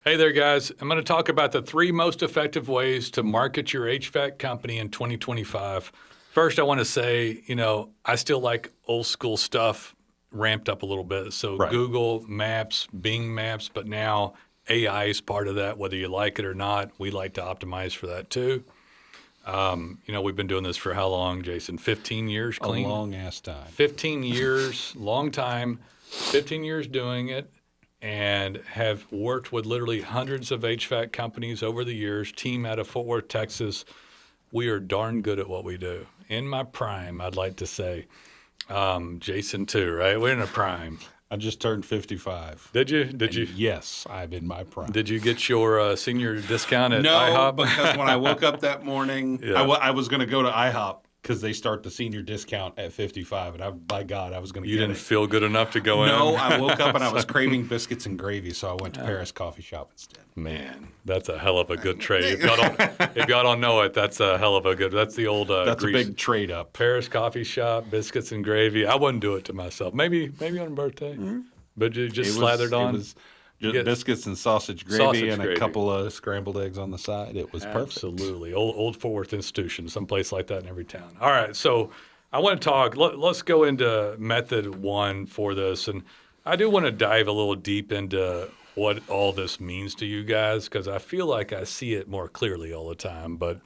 Hey there, guys. I'm going to talk about the 3 most effective ways to market your HVAC company in 2025. First, I want to say, I still like old school stuff ramped up a little bit. So Right. Google Maps, Bing Maps, but now AI is part of that, whether you like it or not. We like to optimize for that too. We've been doing this for how long, Jason? 15 years clean? A long ass time. 15 years, long time, 15 years doing it, and have worked with literally hundreds of HVAC companies over the years, team out of Fort Worth, Texas. We are darn good at what we do. In my prime, I'd like to say. Jason too, right? We're in a prime. I just turned 55. Did you? Yes, I'm in my prime. Did you get your senior discount at No, IHOP? because when I woke up that morning, Yeah. I was going to go to IHOP because they start the senior discount at 55, and by God, I was going to You get didn't it. feel good enough to go in? No, I woke up and I was craving biscuits and gravy, so I went to Paris Coffee Shop instead. Man, that's a hell of a good trade. If y'all don't know it, that's a hell of a good. That's the old. That's Greece, a big trade up. Paris Coffee Shop, biscuits and gravy. I wouldn't do it to myself. Maybe on a birthday, but you just slathered on. It was just biscuits and sausage gravy and gravy. a couple of scrambled eggs on the side. It was perfect. Absolutely, old Fort Worth institution, someplace like that in every town. All right, so I want to talk. Let's go into method 1 for this, and I do want to dive a little deep into what all this means to you guys, because I feel like I see it more clearly all the time. But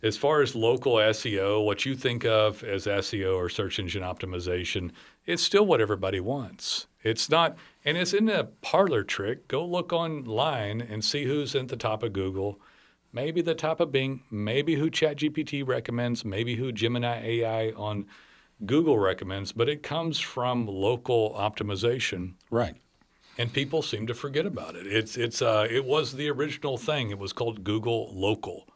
as far as local SEO, what you think of as SEO or search engine optimization, it's still what everybody wants. It's not, and it's in a parlor trick. Go look online and see who's at the top of Google, maybe the top of Bing, maybe who ChatGPT recommends, maybe who Gemini AI on Google recommends, but it comes from local optimization. Right. And people seem to forget about it. It was the original thing. It was called Google Local.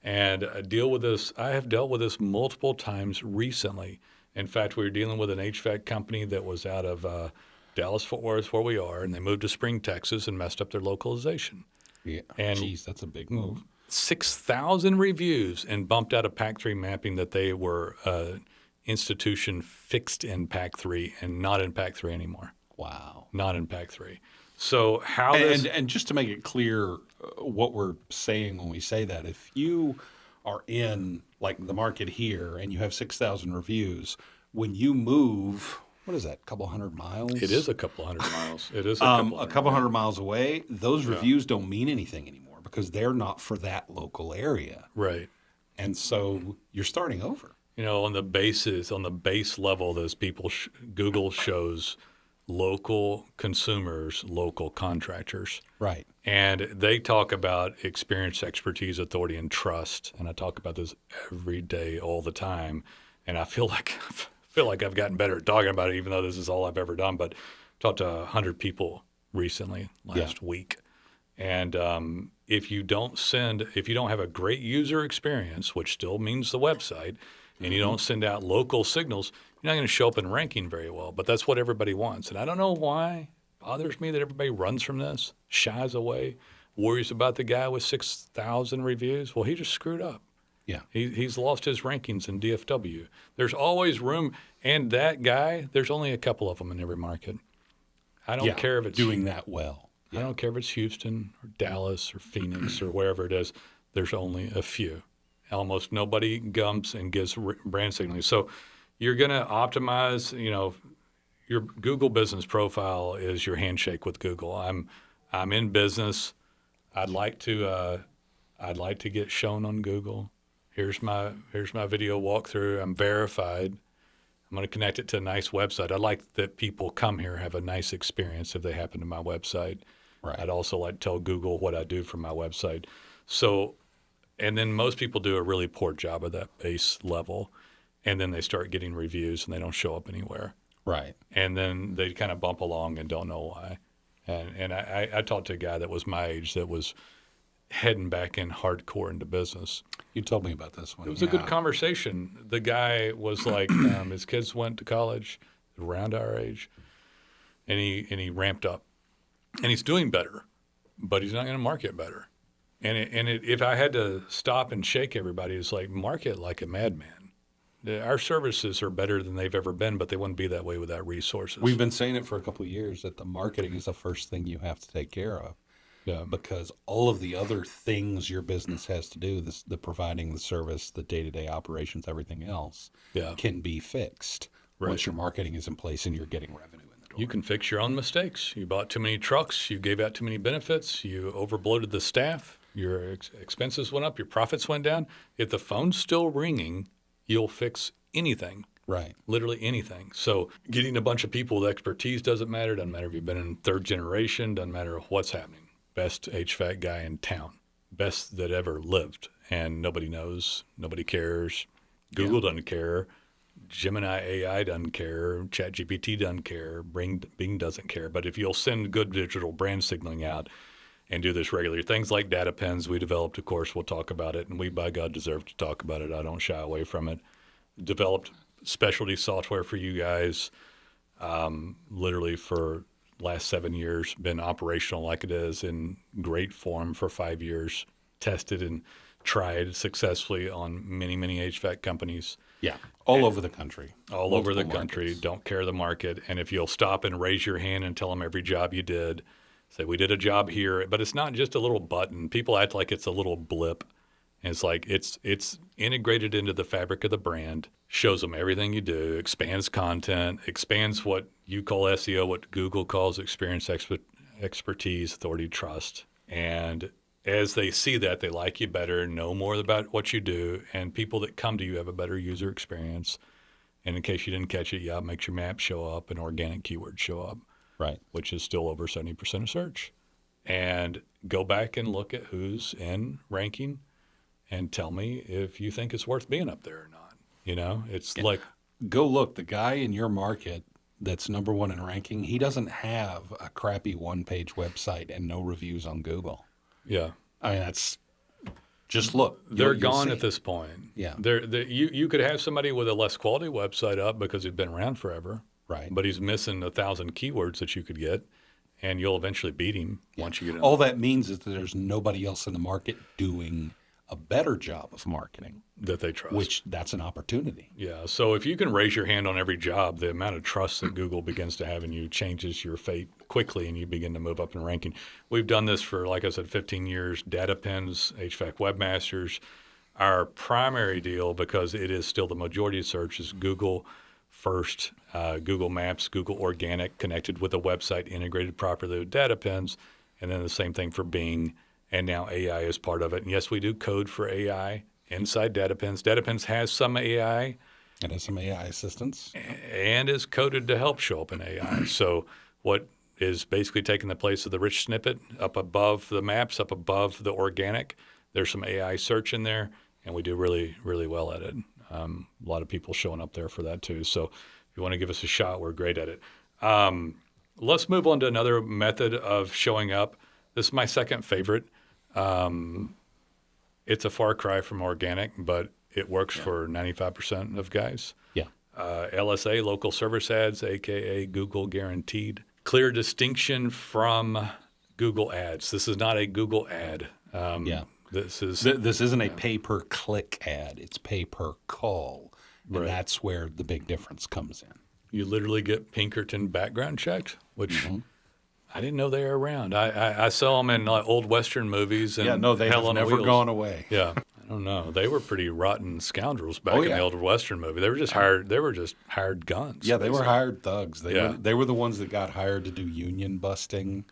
And I have dealt with this multiple times recently. In fact, we were dealing with an HVAC company that was out of Dallas, Fort Worth, where we are, and they moved to Spring, Texas, and messed up their localization. Yeah. And Jeez, that's a big move. 6,000 reviews and bumped out of Pack 3 mapping that they were institution fixed in Pack 3 and not in Pack 3 anymore. Wow. Not in Pack 3. So how and just to make it clear what we're saying when we say that, if you are in like the market here and you have 6,000 reviews, when you move, what is that, a couple hundred miles? It is a couple hundred miles. It is a couple hundred miles away. Those reviews don't mean anything anymore because they're not for that local area. Right. And so you're starting over. On the base level, those people, Google shows local consumers, local contractors. Right. And they talk about experience, expertise, authority, and trust. And I talk about this every day, all the time. And I feel like I've gotten better at talking about it, even though this is all I've ever done. But talked to 100 people recently last week. And if you don't have a great user experience, which still means the website, and you don't send out local signals, you're not going to show up in ranking very well. But that's what everybody wants. And I don't know why. It bothers me that everybody runs from this, shies away, worries about the guy with 6,000 reviews. Well, he just screwed up. Yeah. He's lost his rankings in DFW. There's always room. And that guy, there's only a couple of them in every market. I don't care if it's doing that well. I don't care if it's Houston or Dallas or Phoenix or wherever it is. There's only a few. Almost nobody gumps and gives brand signaling. So you're going to optimize, your Google business profile is your handshake with Google. I'm in business. I'd like to get shown on Google. Here's my video walkthrough. I'm verified. I'm going to connect it to a nice website. I'd like that people come here, have a nice experience if they happen to my website. Right. I'd also like to tell Google what I do from my website. So, and then most people do a really poor job of that base level, and then they start getting reviews and they don't show up anywhere. Right. And then they kind of bump along and don't know why. And I talked to a guy that was my age that was heading back in hardcore into business. You told me about this one. It was a good conversation. The guy was like, his kids went to college around our age, and he ramped up. And he's doing better, but he's not going to market better. If I had to stop and shake everybody, it's like market like a madman. Our services are better than they've ever been, but they wouldn't be that way without resources. We've been saying it for a couple of years that the marketing is the first thing you have to take care of. Yeah. because all of the other things your business has to do, the providing the service, the day-to-day operations, everything else, Yeah. can be fixed Right. once your marketing is in place and you're getting revenue in the door. You can fix your own mistakes. You bought too many trucks. You gave out too many benefits. You overbloated the staff. Your expenses went up. Your profits went down. If the phone's still ringing, you'll fix anything. Right. Literally anything. So getting a bunch of people with expertise doesn't matter. Doesn't matter if you've been in third generation. Doesn't matter what's happening. Best HVAC guy in town. Best that ever lived. And nobody knows. Nobody cares. Google doesn't care. Gemini AI doesn't care. ChatGPT doesn't care. Bing doesn't care. But if you'll send good digital brand signaling out and do this regularly, things like DataPins we developed, of course, we'll talk about it. And we, by God, deserve to talk about it. I don't shy away from it. Developed specialty software for you guys, literally for last 7 years, been operational like it is in great form for 5 years, tested and tried successfully on many, many HVAC companies. Yeah. All over the country. All over the Multiple country, markets. don't care the market. And if you'll stop and raise your hand and tell them every job you did, say, we did a job here, but it's not just a little button. People act like it's a little blip. And it's like it's integrated into the fabric of the brand, shows them everything you do, expands content, expands what you call SEO, what Google calls experience, expertise, authority, trust. And as they see that, they like you better, know more about what you do, and people that come to you have a better user experience. And in case you didn't catch it, yeah, it makes your map show up and organic keywords show up, Right. which is still over 70% of search. And go back and look at who's in ranking and tell me if you think it's worth being up there or not. You know, it's like, Go look. The guy in your market that's number one in ranking, he doesn't have a crappy one-page website and no reviews on Google. yeah, I mean, that's just look. they're You'll gone see. at this point. Yeah. You could have somebody with a less quality website up because he's been around forever, Right. but he's missing 1,000 keywords that you could get, and you'll eventually beat him once you get in. All that means is that there's nobody else in the market doing a better job of marketing, that they trust. which that's an opportunity. Yeah. So if you can raise your hand on every job, the amount of trust that Google begins to have in you changes your fate quickly, and you begin to move up in ranking. We've done this for, like I said, 15 years. DataPins, HVAC Webmasters. Our primary deal, because it is still the majority of search, is Google first, Google Maps, Google Organic, connected with a website integrated properly with DataPins, and then the same thing for Bing. And now AI is part of it. And yes, we do code for AI inside DataPins. DataPins has some AI And has some AI assistance. and is coded to help show up in AI. So what is basically taking the place of the rich snippet up above the maps, up above the organic, there's some AI search in there, and we do really, really well at it. A lot of people showing up there for that too. So if you want to give us a shot, we're great at it. Let's move on to another method of showing up. This is my second favorite. It's a far cry from organic, but it works for 95% of guys. Yeah. LSA, local service ads, AKA Google guaranteed. Clear distinction from Google ads. This is not a Google ad. Yeah. This is This isn't a pay-per-click ad. It's pay-per-call. And Right. that's where the big difference comes in. you literally get Pinkerton background checked, which I didn't know they were around. I saw them in old Western movies and Hell on never Wheels. gone away. Yeah, I don't know. They were pretty rotten scoundrels back Oh, in yeah. the old Western movie. They were just hired. They were just hired guns. Yeah, they were basically. hired thugs. Yeah. They were the ones that got hired to do union busting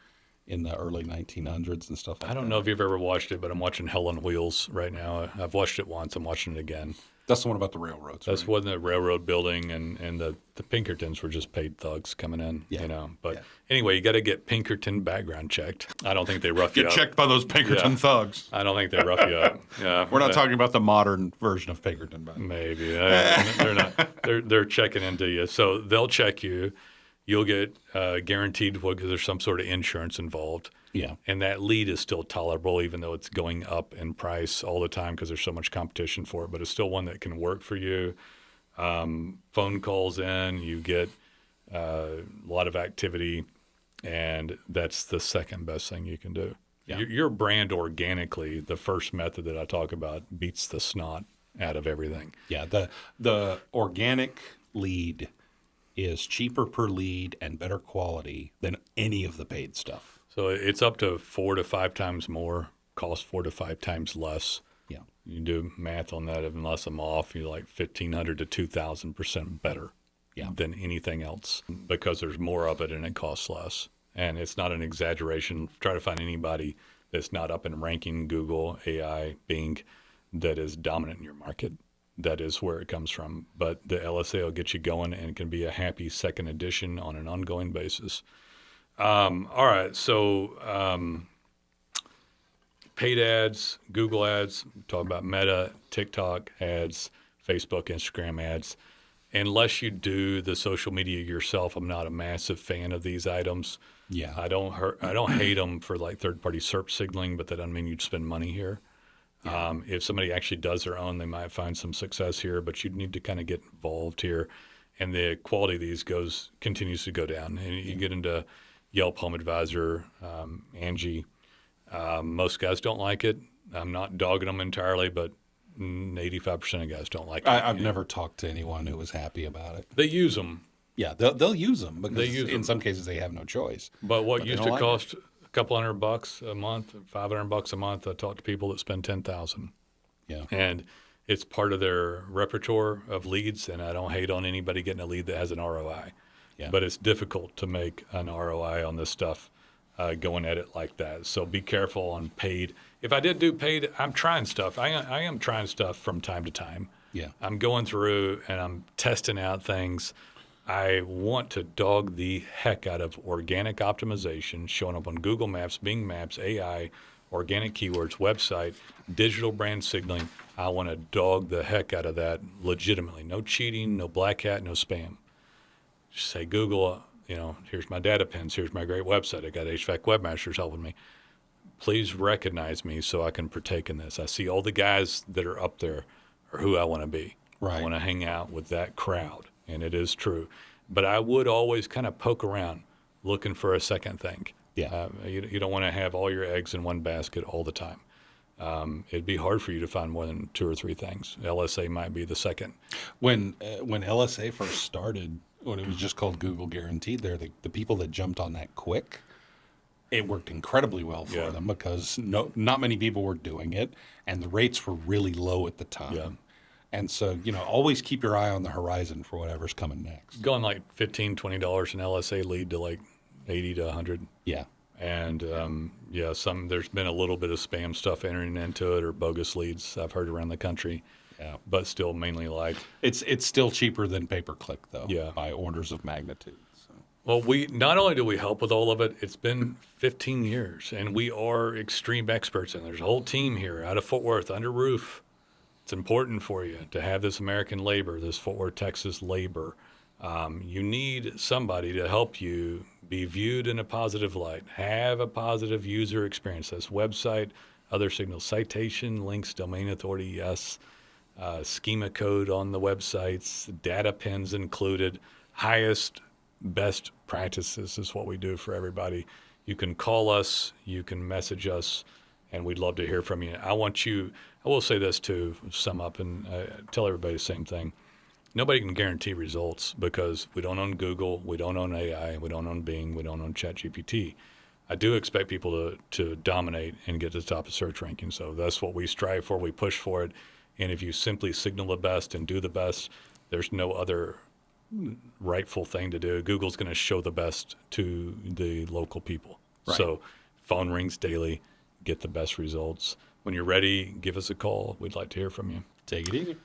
in the early 1900s and stuff like that. I don't know if you've ever watched it, but I'm watching Hell on Wheels right now. I've watched it once. I'm watching it again. That's the one about the railroads. That's right? when the railroad building and the Pinkertons were just paid thugs coming in, Yeah. you know. But Yeah. anyway, you got to get Pinkerton background checked. I don't think they rough you Get up. checked by those Pinkerton Yeah. thugs. I don't think they rough you up. Yeah, We're not talking about the modern version of Pinkerton, but Maybe they're not. They're checking into you, so they'll check you. You'll get guaranteed because there's some sort of insurance involved. yeah. And that lead is still tolerable, even though it's going up in price all the time because there's so much competition for it. But it's still one that can work for you. Phone calls in, you get a lot of activity, and that's the second best thing you can do. Yeah. Your brand organically, the first method that I talk about, beats the snot out of everything. Yeah, the organic lead is cheaper per lead and better quality than any of the paid stuff. So it's up to 4 to 5 times more, costs 4 to 5 times less. Yeah. You do math on that, unless I'm off, you're like 1,500 to 2,000% better than anything else because there's more of it and it costs less. And it's not an exaggeration. Try to find anybody that's not up in ranking Google, AI, Bing, that is dominant in your market. That is where it comes from. But the LSA will get you going and can be a happy second edition on an ongoing basis. All right, so paid ads, Google ads, talk about Meta, TikTok ads, Facebook, Instagram ads. Unless you do the social media yourself, I'm not a massive fan of these items. Yeah. I don't hate them for like third-party SERP signaling, but that doesn't mean you'd spend money here. Yeah. If somebody actually does their own, they might find some success here, but you'd need to kind of get involved here. And the quality of these continues to go down. And you get into Yelp, Home Advisor, Angie. Most guys don't like it. I'm not dogging them entirely, but 85% of guys don't like it. I've never talked to anyone who was happy about it. They use them. Yeah, they'll use them because They use in 'em. some cases they have no choice. But what But they used don't to like cost a couple $100 a month, $500 a month, I talk to people that spend 10,000, Yeah. and it's part of their repertoire of leads. And I don't hate on anybody getting a lead that has an ROI, Yeah. but it's difficult to make an ROI on this stuff going at it like that. So be careful on paid. If I did do paid, I'm trying stuff. I am trying stuff from time to time. Yeah. I'm going through and I'm testing out things. I want to dog the heck out of organic optimization, showing up on Google Maps, Bing Maps, AI, organic keywords, website, digital brand signaling. I want to dog the heck out of that legitimately. No cheating, no black hat, no spam. Just say, Google, here's my DataPins, here's my great website. I got HVAC Webmasters helping me. Please recognize me so I can partake in this. I see all the guys that are up there are who I want to be. Right. I want to hang out with that crowd, and it is true. But I would always kind of poke around looking for a second thing. Yeah. You don't want to have all your eggs in one basket all the time. It'd be hard for you to find more than 2 or 3 things. LSA might be the second. When LSA first started, when it was just called Google Guaranteed, the people that jumped on that quick, it worked incredibly well for them because not many people were doing it, and the rates were really low at the time. Yeah. And so, always keep your eye on the horizon for whatever's coming next. Going like $15, $20 an LSA lead to like 80 to 100. Yeah. And there's been a little bit of spam stuff entering into it or bogus leads I've heard around the country. Yeah. But still mainly like. It's still cheaper than pay-per-click though. Yeah. By orders of magnitude. So. Well, we not only do we help with all of it, it's been 15 years, and we are extreme experts, and there's a whole team here out of Fort Worth under roof. It's important for you to have this American labor, this Fort Worth, Texas labor. You need somebody to help you be viewed in a positive light, have a positive user experience. That's website, other signals, citation, links, domain authority, yes, schema code on the websites, data pins included, highest best practices is what we do for everybody. You can call us, you can message us, and we'd love to hear from you. I will say this too, sum up and tell everybody the same thing. Nobody can guarantee results because we don't own Google, we don't own AI, we don't own Bing, we don't own ChatGPT. I do expect people to dominate and get to the top of search rankings. So that's what we strive for, we push for it. And if you simply signal the best and do the best, there's no other rightful thing to do. Google's going to show the best to the local people. Right. So phone rings daily, get the best results. When you're ready, give us a call. We'd like to hear from you. Take it easy.